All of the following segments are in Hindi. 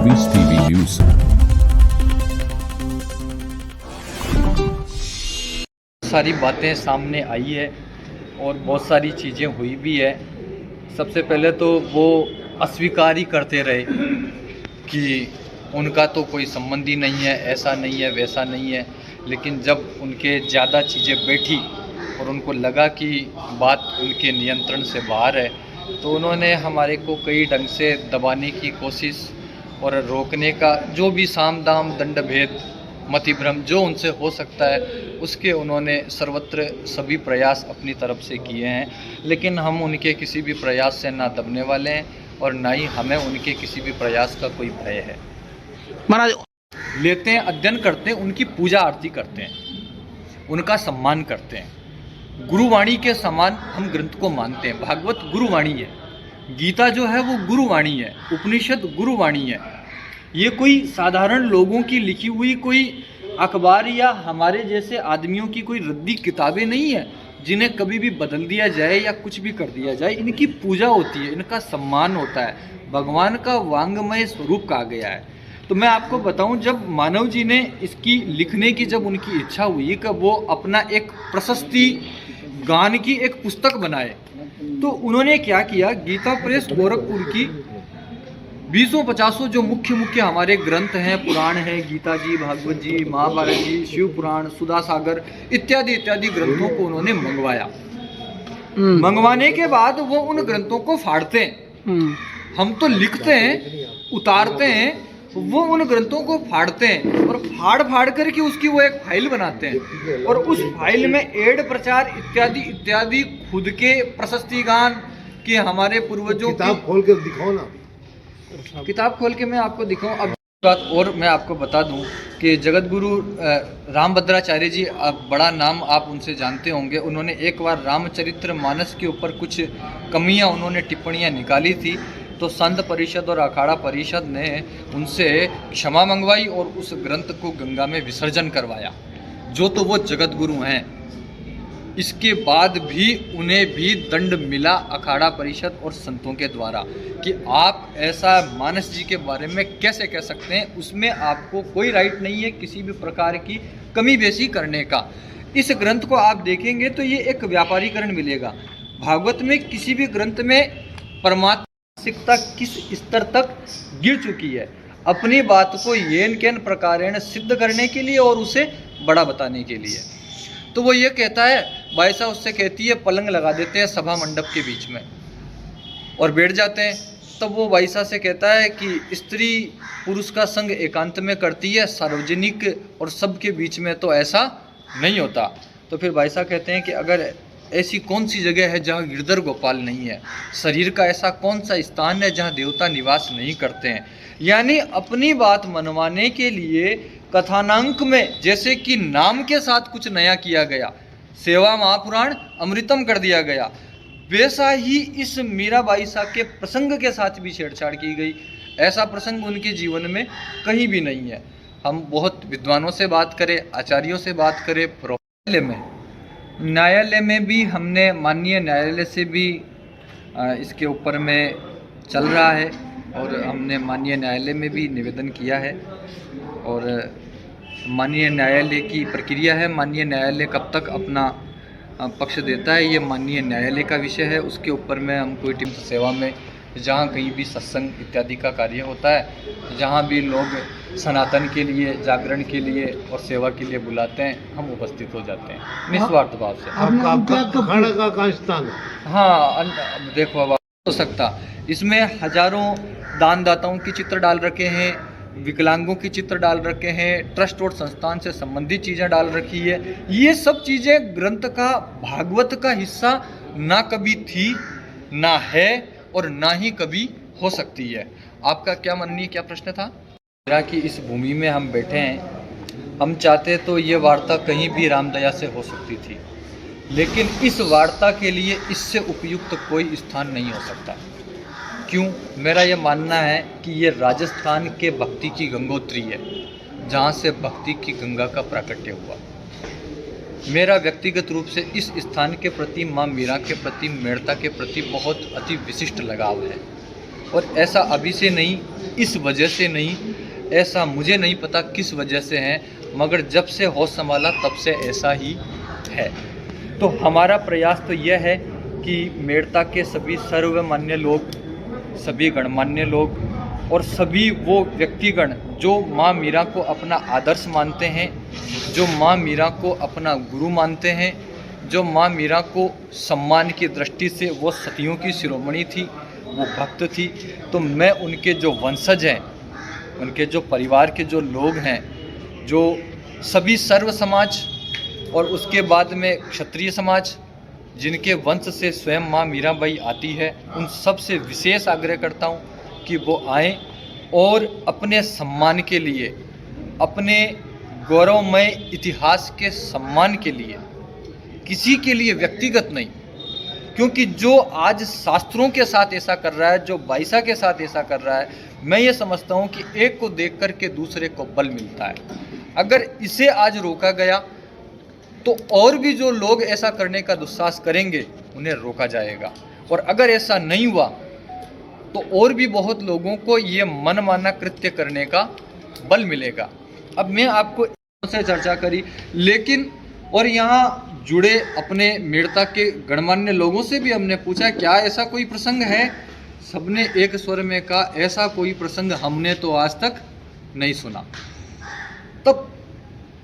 20 टीवी न्यूज। सारी बातें सामने आई है और बहुत सारी चीज़ें हुई भी है। सबसे पहले तो वो अस्वीकार ही करते रहे कि उनका तो कोई संबंध ही नहीं है, ऐसा नहीं है, वैसा नहीं है। लेकिन जब उनके ज़्यादा चीज़ें बैठी और उनको लगा कि बात उनके नियंत्रण से बाहर है, तो उन्होंने हमारे को कई ढंग से दबाने की कोशिश और रोकने का, जो भी साम दाम दंड भेद मति भ्रम जो उनसे हो सकता है उसके उन्होंने सर्वत्र सभी प्रयास अपनी तरफ से किए हैं। लेकिन हम उनके किसी भी प्रयास से ना दबने वाले हैं और ना ही हमें उनके किसी भी प्रयास का कोई भय है। महाराज लेते हैं, अध्ययन करते हैं, उनकी पूजा आरती करते हैं, उनका सम्मान करते हैं। गुरुवाणी के समान हम ग्रंथ को मानते हैं। भागवत गुरुवाणी है, गीता जो है वो गुरुवाणी है, उपनिषद गुरुवाणी है। ये कोई साधारण लोगों की लिखी हुई कोई अखबार या हमारे जैसे आदमियों की कोई रद्दी किताबें नहीं है जिन्हें कभी भी बदल दिया जाए या कुछ भी कर दिया जाए। इनकी पूजा होती है, इनका सम्मान होता है, भगवान का वांगमय स्वरूप कहा गया है। तो मैं आपको बताऊं, जब मानव जी ने इसकी लिखने की जब उनकी इच्छा हुई कि वो अपना एक प्रशस्ति गान की एक पुस्तक बनाए, तो उन्होंने क्या किया, गीता प्रेस गोरखपुर की 20-50 जो मुख्य हमारे ग्रंथ हैं, पुराण हैं, गीता जी, भागवत जी, महाभारत जी, शिव पुराण, सुधा सागर इत्यादि ग्रंथों को उन्होंने मंगवाया। मंगवाने के बाद वो उन ग्रंथों को फाड़ते हैं। हम तो लिखते हैं, उतारते हैं, वो उन ग्रंथों को फाड़ते हैं और फाड़ करके उसकी वो एक फाइल बनाते हैं और उस फाइल में एड प्रचार इत्यादि खुद के प्रशस्ति गान के हमारे पूर्वजों किताब खोल के दिखाओ ना। किताब खोल के मैं आपको दिखाऊं। अब बात और मैं आपको बता दूं कि जगत गुरु रामभद्राचार्य जी, अब बड़ा नाम आप उनसे जानते होंगे। उन्होंने एक बार रामचरित्र मानस के ऊपर कुछ कमियां उन्होंने टिप्पणियां निकाली थी, तो संत परिषद और अखाड़ा परिषद ने उनसे क्षमा मंगवाई और उस ग्रंथ को गंगा में विसर्जन करवाया, जो तो वो जगत गुरु हैं। इसके बाद भी उन्हें भी दंड मिला अखाड़ा परिषद और संतों के द्वारा कि आप ऐसा मानस जी के बारे में कैसे कह सकते हैं, उसमें आपको कोई राइट नहीं है किसी भी प्रकार की कमी बेशी करने का। इस ग्रंथ को आप देखेंगे तो ये एक व्यापारीकरण मिलेगा। भागवत में किसी भी ग्रंथ में परमात्मा मानसिकता किस स्तर तक गिर चुकी है, अपनी बात को येन केन प्रकारेण सिद्ध करने के लिए और उसे बड़ा बताने के लिए। तो वो ये कहता है, बाईसा उससे कहती है, पलंग लगा देते हैं सभा मंडप के बीच में और बैठ जाते हैं। तब वो बाईसा से कहता है कि स्त्री पुरुष का संग एकांत में करती है, सार्वजनिक और सबके बीच में तो ऐसा नहीं होता। तो फिर बाईसा कहते हैं कि अगर ऐसी कौन सी जगह है जहाँ गिरधर गोपाल नहीं है, शरीर का ऐसा कौन सा स्थान है जहाँ देवता निवास नहीं करते हैं। यानी अपनी बात मनवाने के लिए कथानांक में जैसे कि नाम के साथ कुछ नया किया गया, सेवा महापुराण अमृतम कर दिया गया, वैसा ही इस मीराबाई सा के प्रसंग के साथ भी छेड़छाड़ की गई। ऐसा प्रसंग उनके जीवन में कहीं भी नहीं है। हम बहुत विद्वानों से बात करें, आचार्यों से बात करें, न्यायालय में भी हमने, माननीय न्यायालय से भी इसके ऊपर में चल रहा है और हमने माननीय न्यायालय में भी निवेदन किया है और माननीय न्यायालय की प्रक्रिया है। माननीय न्यायालय कब तक अपना पक्ष देता है ये माननीय न्यायालय का विषय है। उसके ऊपर में हम कोई टीम सेवा में जहाँ कहीं भी सत्संग इत्यादि का कार्य होता है, जहाँ भी लोग सनातन के लिए, जागरण के लिए और सेवा के लिए बुलाते हैं, हम उपस्थित हो जाते हैं निस्वार्थ भाव से। आपका का स्थान है। हाँ, देखो अब हो सकता, इसमें हजारों दानदाताओं की चित्र डाल रखे हैं, विकलांगों की चित्र डाल रखे हैं, ट्रस्ट और संस्थान से संबंधित चीज़ें डाल रखी है। ये सब चीज़ें ग्रंथ का, भागवत का हिस्सा ना कभी थी, ना है और ना ही कभी हो सकती है। आपका क्या माननीय, क्या प्रश्न था मेरा? कि इस भूमि में हम बैठे हैं, हम चाहते तो ये वार्ता कहीं भी रामदया से हो सकती थी, लेकिन इस वार्ता के लिए इससे उपयुक्त कोई स्थान नहीं हो सकता। क्यों? मेरा ये मानना है कि ये राजस्थान के भक्ति की गंगोत्री है, जहाँ से भक्ति की गंगा का प्राकट्य हुआ। मेरा व्यक्तिगत रूप से इस स्थान के प्रति, माँ मीरा के प्रति, मेड़ता के प्रति बहुत अति विशिष्ट लगाव है। और ऐसा अभी से नहीं, इस वजह से नहीं, ऐसा मुझे नहीं पता किस वजह से है, मगर जब से होश संभाला तब से ऐसा ही है। तो हमारा प्रयास तो यह है कि मेड़ता के सभी सर्वमान्य लोग, सभी गणमान्य लोग और सभी वो व्यक्तिगण जो माँ मीरा को अपना आदर्श मानते हैं, जो माँ मीरा को अपना गुरु मानते हैं, जो माँ मीरा को सम्मान की दृष्टि से वो सतियों की शिरोमणि थी, वो भक्त थी, तो मैं उनके जो वंशज हैं, उनके जो परिवार के जो लोग हैं, जो सभी सर्व समाज और उसके बाद में क्षत्रिय समाज जिनके वंश से स्वयं माँ मीराबाई आती है, उन सब से विशेष आग्रह करता हूँ कि वो आएँ और अपने सम्मान के लिए, अपने गौरवमय इतिहास के सम्मान के लिए, किसी के लिए व्यक्तिगत नहीं, क्योंकि जो आज शास्त्रों के साथ ऐसा कर रहा है, जो बाईसा के साथ ऐसा कर रहा है, मैं ये समझता हूँ कि एक को देख कर के दूसरे को बल मिलता है। अगर इसे आज रोका गया तो और भी जो लोग ऐसा करने का दुस्साहस करेंगे उन्हें रोका जाएगा, और अगर ऐसा नहीं हुआ तो और भी बहुत लोगों को ये मनमाना कृत्य करने का बल मिलेगा। अब मैं आपको से चर्चा करी, लेकिन और यहाँ जुड़े अपने मेड़ता के गणमान्य लोगों से भी हमने पूछा क्या ऐसा कोई प्रसंग है। सबने एक स्वर में कहा ऐसा कोई प्रसंग हमने तो आज तक नहीं सुना। तब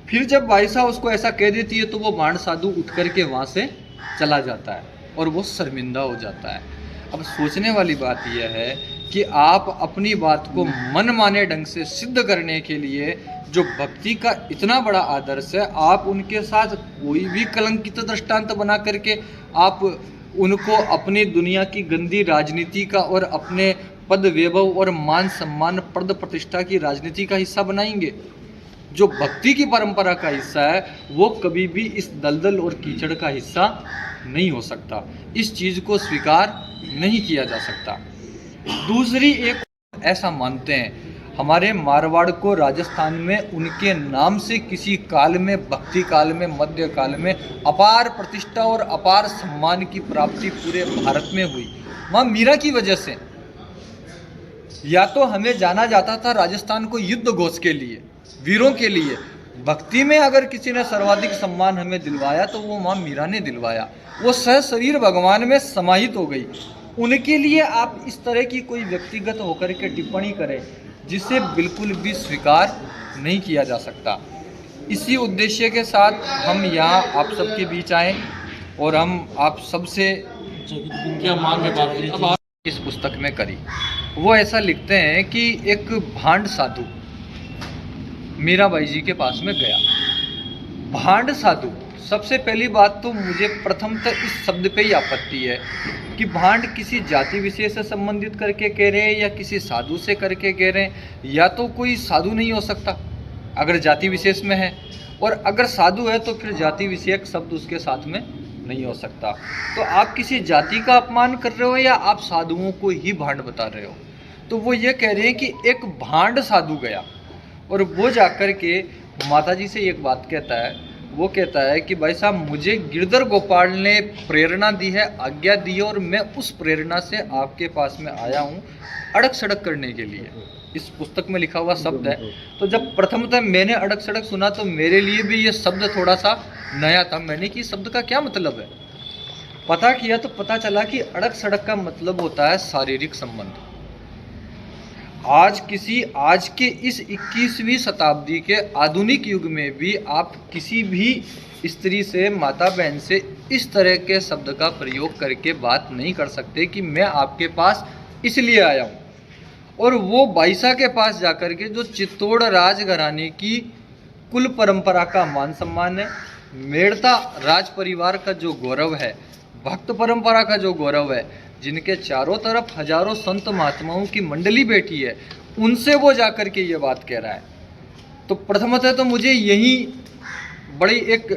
फिर जब बाईसा उसको ऐसा कह देती है तो वो भांड साधु उठ करके वहाँ से चला जाता है और वो शर्मिंदा हो जाता है। अब सोचने वाली बात यह है कि आप अपनी बात को मनमाने ढंग से सिद्ध करने के लिए जो भक्ति का इतना बड़ा आदर्श है, आप उनके साथ कोई भी कलंकित दृष्टांत बना करके आप उनको अपनी दुनिया की गंदी राजनीति का और अपने पद वैभव और मान सम्मान पद प्रतिष्ठा की राजनीति का हिस्सा बनाएंगे। जो भक्ति की परंपरा का हिस्सा है वो कभी भी इस दलदल और कीचड़ का हिस्सा नहीं हो सकता। इस चीज़ को स्वीकार नहीं किया जा सकता। दूसरी एक ऐसा मानते हैं, हमारे मारवाड़ को राजस्थान में उनके नाम से किसी काल में, भक्ति काल में, मध्य काल में अपार प्रतिष्ठा और अपार सम्मान की प्राप्ति पूरे भारत में हुई माँ मीरा की वजह से। या तो हमें जाना जाता था राजस्थान को युद्ध घोष के लिए, वीरों के लिए। भक्ति में अगर किसी ने सर्वाधिक सम्मान हमें दिलवाया तो वो माँ मीरा ने दिलवाया। वो सह शरीर भगवान में समाहित हो गई। उनके लिए आप इस तरह की कोई व्यक्तिगत होकर के टिप्पणी करें जिसे बिल्कुल भी स्वीकार नहीं किया जा सकता। इसी उद्देश्य के साथ हम यहाँ आप सबके बीच आए और हम आप सबसे क्या मांग बात इस पुस्तक में करी। वो ऐसा लिखते हैं कि एक भांड साधु मीराबाई जी के पास में गया। भांड साधु, सबसे पहली बात तो मुझे प्रथमतः इस शब्द पे ही आपत्ति है कि भांड किसी जाति विशेष से संबंधित करके कह रहे हैं या किसी साधु से करके कह रहे हैं। या तो कोई साधु नहीं हो सकता अगर जाति विशेष में है, और अगर साधु है तो फिर जाति विषयक शब्द उसके साथ में नहीं हो सकता। तो आप किसी जाति का अपमान कर रहे हो या आप साधुओं को ही भांड बता रहे हो। तो वो ये कह रहे हैं कि एक भांड साधु गया और वो जाकर के माता जी से एक बात कहता है। वो कहता है कि भाई साहब, मुझे गिरधर गोपाल ने प्रेरणा दी है, आज्ञा दी है, और मैं उस प्रेरणा से आपके पास में आया हूँ अड़क सड़क करने के लिए। इस पुस्तक में लिखा हुआ शब्द है। तो जब प्रथमतः मैंने अड़क सड़क सुना तो मेरे लिए भी ये शब्द थोड़ा सा नया था। मैंने कि शब्द का क्या मतलब है, पता किया तो पता चला कि अड़क सड़क का मतलब होता है शारीरिक संबंध। आज के इस 21वीं शताब्दी के आधुनिक युग में भी आप किसी भी स्त्री से, माता बहन से इस तरह के शब्द का प्रयोग करके बात नहीं कर सकते कि मैं आपके पास इसलिए आया हूँ। और वो बाईसा के पास जाकर के जो चित्तौड़ राजघराने की कुल परंपरा का मान सम्मान है, मेड़ता राज परिवार का जो गौरव है, भक्त परंपरा का जो गौरव है, जिनके चारों तरफ हजारों संत महात्माओं की मंडली बैठी है, उनसे वो जाकर के ये बात कह रहा है। तो प्रथमतः तो मुझे यही बड़ी एक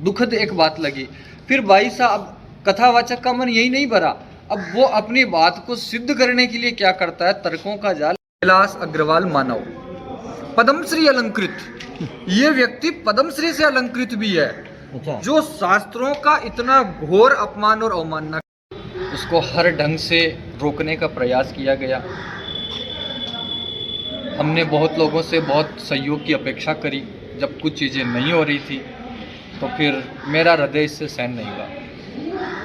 दुखद एक बात लगी। फिर भाई साहब कथावाचक का मन यही नहीं भरा, अब वो अपनी बात को सिद्ध करने के लिए क्या करता है, तर्कों का जाल। कैलाश अग्रवाल मानव पद्मश्री अलंकृत, ये व्यक्ति पद्मश्री से अलंकृत भी है, जो शास्त्रों का इतना घोर अपमान और अवमानना। उसको हर ढंग से रोकने का प्रयास किया गया। हमने बहुत लोगों से बहुत सहयोग की अपेक्षा करी, जब कुछ चीज़ें नहीं हो रही थी तो फिर मेरा हृदय इससे सहन नहीं हुआ।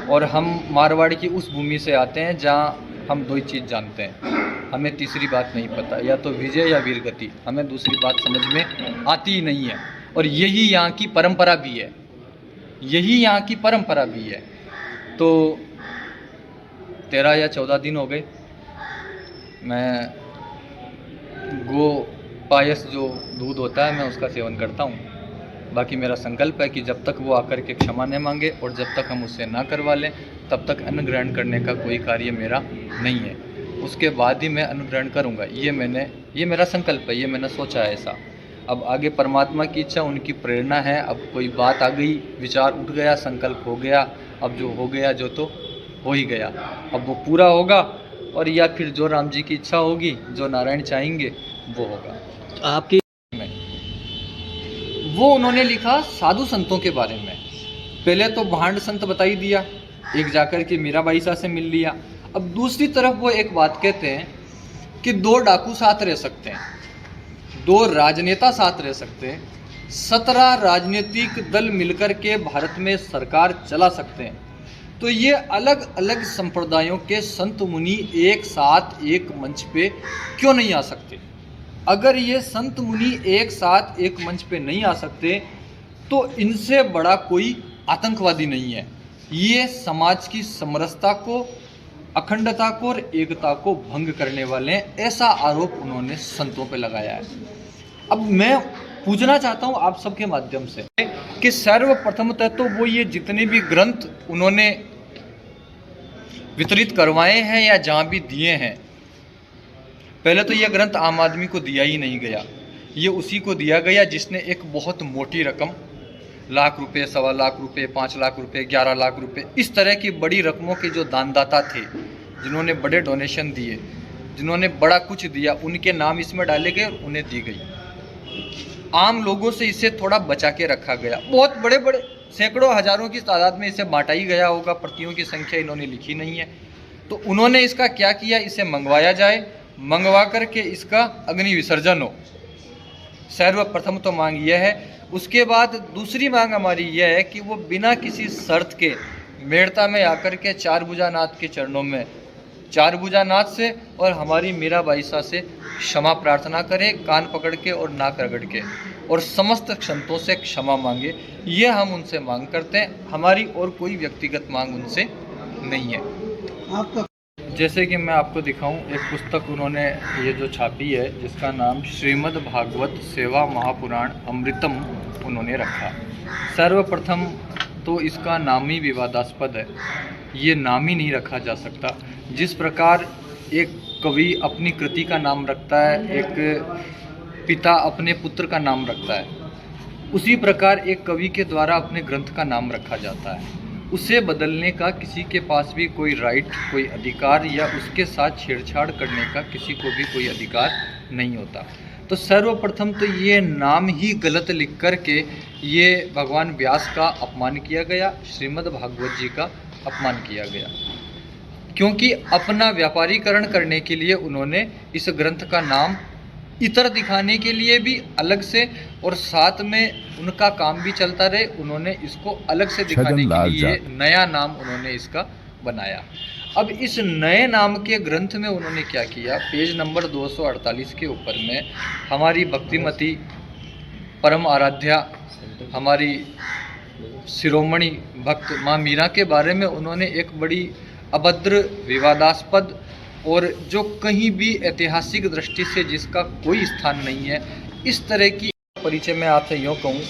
और हम मारवाड़ की उस भूमि से आते हैं जहाँ हम दो ही चीज़ जानते हैं, हमें तीसरी बात नहीं पता, या तो विजय या वीरगति, हमें दूसरी बात समझ में आती ही नहीं है। और यही यहाँ की परंपरा भी है, यही यहाँ की परंपरा भी है। तो 13 या 14 दिन हो गए मैं गो पायस जो दूध होता है मैं उसका सेवन करता हूँ। बाकी मेरा संकल्प है कि जब तक वो आकर के क्षमा न मांगे और जब तक हम उससे ना करवा लें तब तक अन्न ग्रहण करने का कोई कार्य मेरा नहीं है। उसके बाद ही मैं अन्न ग्रहण करूँगा, ये मेरा संकल्प है, ये मैंने सोचा है ऐसा। अब आगे परमात्मा की इच्छा, उनकी प्रेरणा है। अब कोई बात आ गई, विचार उठ गया, संकल्प हो गया, अब जो हो गया जो तो हो ही गया, अब वो पूरा होगा। और या फिर जो राम जी की इच्छा होगी, जो नारायण चाहेंगे वो होगा। आपकी वो उन्होंने लिखा साधु संतों के बारे में। पहले तो भांड संत बता ही दिया, एक जाकर के मीराबाई सा से मिल लिया। अब दूसरी तरफ वो एक बात कहते हैं कि 2 डाकू साथ रह सकते हैं, 2 राजनेता साथ रह सकते हैं, 17 राजनीतिक दल मिलकर के भारत में सरकार चला सकते हैं। तो ये अलग अलग संप्रदायों के संत मुनि एक साथ एक मंच पे क्यों नहीं आ सकते? अगर ये संत मुनि एक साथ एक मंच पे नहीं आ सकते तो इनसे बड़ा कोई आतंकवादी नहीं है। ये समाज की समरसता को, अखंडता को और एकता को भंग करने वाले हैं, ऐसा आरोप उन्होंने संतों पे लगाया है। अब मैं पूछना चाहता हूँ आप सबके माध्यम से कि सर्वप्रथमतः तो वो ये जितने भी ग्रंथ उन्होंने वितरित करवाए हैं या जहाँ भी दिए हैं, पहले तो यह ग्रंथ आम आदमी को दिया ही नहीं गया, ये उसी को दिया गया जिसने एक बहुत मोटी रकम, लाख रुपए, 1.25 लाख रुपए, 5 लाख रुपए, 11 लाख रुपए, इस तरह की बड़ी रकमों के जो दानदाता थे, जिन्होंने बड़े डोनेशन दिए, जिन्होंने बड़ा कुछ दिया, उनके नाम इसमें डाले गए और उन्हें दी गई। आम लोगों से इसे थोड़ा बचा के रखा गया। बहुत बड़े बड़े सैकड़ों हजारों की तादाद में इसे बांटा ही गया होगा, प्रतियों की संख्या इन्होंने लिखी नहीं है। तो उन्होंने इसका क्या किया, इसे मंगवाया जाए, मंगवा करके इसका अग्नि विसर्जन हो। सर्वप्रथम तो मांग यह है। उसके बाद दूसरी मांग हमारी यह है कि वो बिना किसी शर्त के मेड़ता में आकर के 4 भुजानाथ के चरणों में, 4 भुजानाथ से और हमारी मीराबाई सा से क्षमा प्रार्थना करे, कान पकड़ के और नाक रगड़ के, और समस्त संतों से क्षमा मांगे। ये हम उनसे मांग करते हैं, हमारी और कोई व्यक्तिगत मांग उनसे नहीं है। आपका जैसे कि मैं आपको दिखाऊं, एक पुस्तक उन्होंने ये जो छापी है जिसका नाम श्रीमद् भागवत सेवा महापुराण अमृतम उन्होंने रखा। सर्वप्रथम तो इसका नाम ही विवादास्पद है, ये नाम ही नहीं रखा जा सकता। जिस प्रकार एक कवि अपनी कृति का नाम रखता है, एक पिता अपने पुत्र का नाम रखता है, उसी प्रकार एक कवि के द्वारा अपने ग्रंथ का नाम रखा जाता है। उसे बदलने का किसी के पास भी कोई राइट, कोई अधिकार या उसके साथ छेड़छाड़ करने का किसी को भी कोई अधिकार नहीं होता। तो सर्वप्रथम तो ये नाम ही गलत लिख कर के ये भगवान व्यास का अपमान किया गया, श्रीमद् भागवत जी का अपमान किया गया, क्योंकि अपना व्यापारीकरण करने के लिए उन्होंने इस ग्रंथ का नाम इतर दिखाने के लिए भी अलग से, और साथ में उनका काम भी चलता रहे, उन्होंने इसको अलग से दिखाने के लिए नया नाम उन्होंने इसका बनाया। अब इस नए नाम के ग्रंथ में उन्होंने क्या किया, पेज नंबर 248 के ऊपर में हमारी भक्तिमती परम आराध्या, हमारी शिरोमणि भक्त माँ मीरा के बारे में उन्होंने एक बड़ी अभद्र, विवादास्पद और जो कहीं भी ऐतिहासिक दृष्टि से जिसका कोई स्थान नहीं है, इस तरह की परिचय मैं आपसे यूँ कहूँ